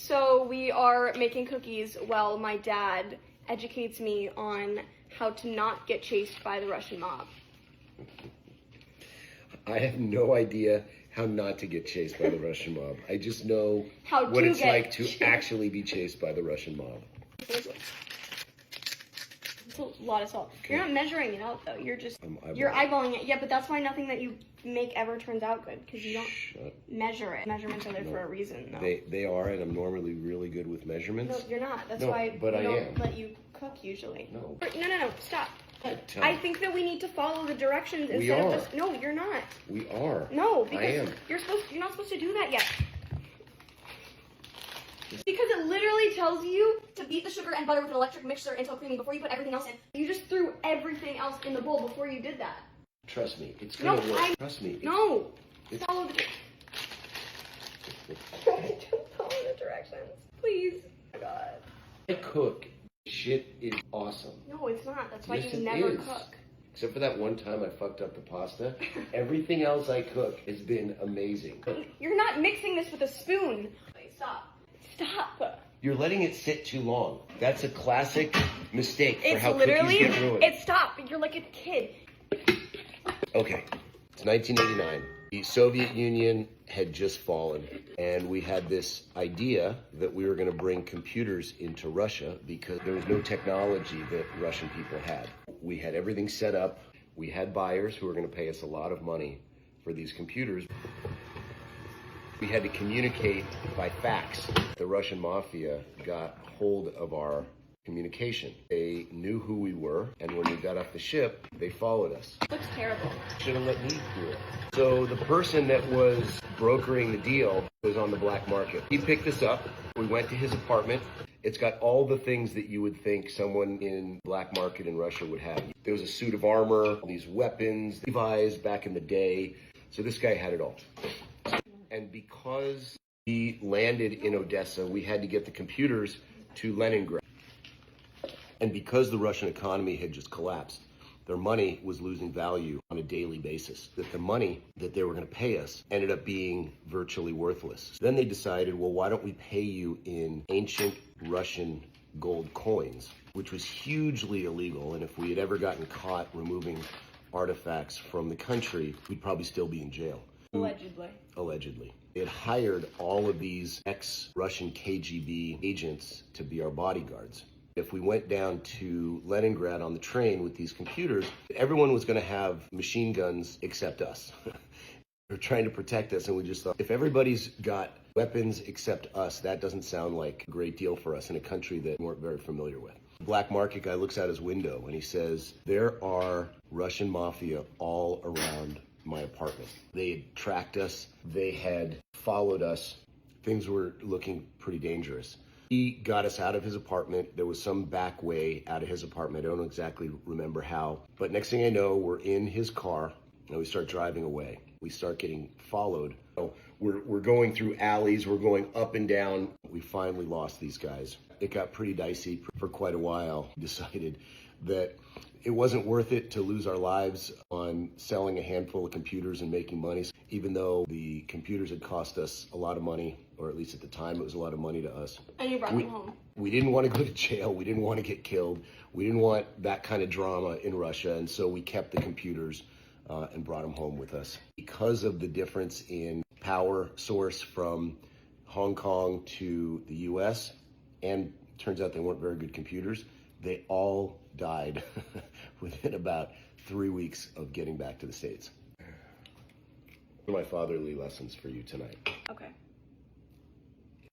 So we are making cookies while my dad educates me on how to not get chased by the Russian mob. I have no idea how not to get chased by the Russian mob. I just know How what to it's get like to chased. actually be chased by the Russian mob. It's a lot of salt. You're not measuring it out though. You're just you're eyeballing it. Yeah, but that's why nothing that you make ever turns out good, because you don't measure it. Measurements are there for a reason. Though. They are, and I'm normally really good with measurements. No, you're not. That's No, why but we I don't am. let you cook usually. No. No. Stop. Tell I me. think that we need to follow the directions We instead are. of just. No, you're not. We are. No, I because am. you're not supposed to do that yet. Because it literally tells you to beat the sugar and butter with an electric mixer until creamy before you put everything else in. You just threw everything else in the bowl before you did that. Trust me, it's gonna work. Trust me. No. Follow the. Don't follow the directions, please. Oh my God. I cook. Shit is awesome. No, it's not. That's why Yes, you it never is. cook. Except for that one time I fucked up the pasta. Everything else I cook has been amazing. You're not mixing this with a spoon. Wait, stop. Stop. You're letting it sit too long. That's a classic mistake for It's how literally. cookies get ruined. It's stop. You're like a kid. Okay, it's 1989. The Soviet Union had just fallen, and we had this idea that we were going to bring computers into Russia because there was no technology that Russian people had. We had everything set up. We had buyers who were going to pay us a lot of money for these computers. We had to communicate by fax. The Russian mafia got hold of our communication. They knew who we were, and when we got off the ship, they followed us. Looks terrible. Should have let me do it. So the person that was brokering the deal was on the black market. He picked us up. We went to his apartment. It's got all the things that you would think someone in black market in Russia would have. There was a suit of armor, these weapons, Levi's back in the day. So this guy had it all. And because we landed in Odessa, we had to get the computers to Leningrad. And because the Russian economy had just collapsed, their money was losing value on a daily basis. That the money that they were going to pay us ended up being virtually worthless. So then they decided, well, why don't we pay you in ancient Russian gold coins, which was hugely illegal. And if we had ever gotten caught removing artifacts from the country, we'd probably still be in jail. Allegedly. They had hired all of these ex-Russian KGB agents to be our bodyguards. If we went down to Leningrad on the train with these computers, everyone was going to have machine guns except us. They're trying to protect us, and we just thought, if everybody's got weapons except us, that doesn't sound like a great deal for us in a country that we weren't very familiar with. The black market guy looks out his window and he says, there are Russian mafia all around my apartment. They had tracked us. They had followed us. Things were looking pretty dangerous. He got us out of his apartment. There was some back way out of his apartment. I don't exactly remember how. But next thing I know, we're in his car and we start driving away. We start getting followed. So we're going through alleys. We're going up and down. We finally lost these guys. It got pretty dicey for quite a while. We decided that it wasn't worth it to lose our lives on selling a handful of computers and making money, even though the computers had cost us a lot of money, or at least at the time it was a lot of money to us. And you brought them home. We didn't want to go to jail. We didn't want to get killed. We didn't want that kind of drama in Russia, and so we kept the computers and brought them home with us. Because of the difference in power source from Hong Kong to the US, and it turns out they weren't very good computers, they all died within about 3 weeks of getting back to the States. My fatherly lessons for you tonight. Okay.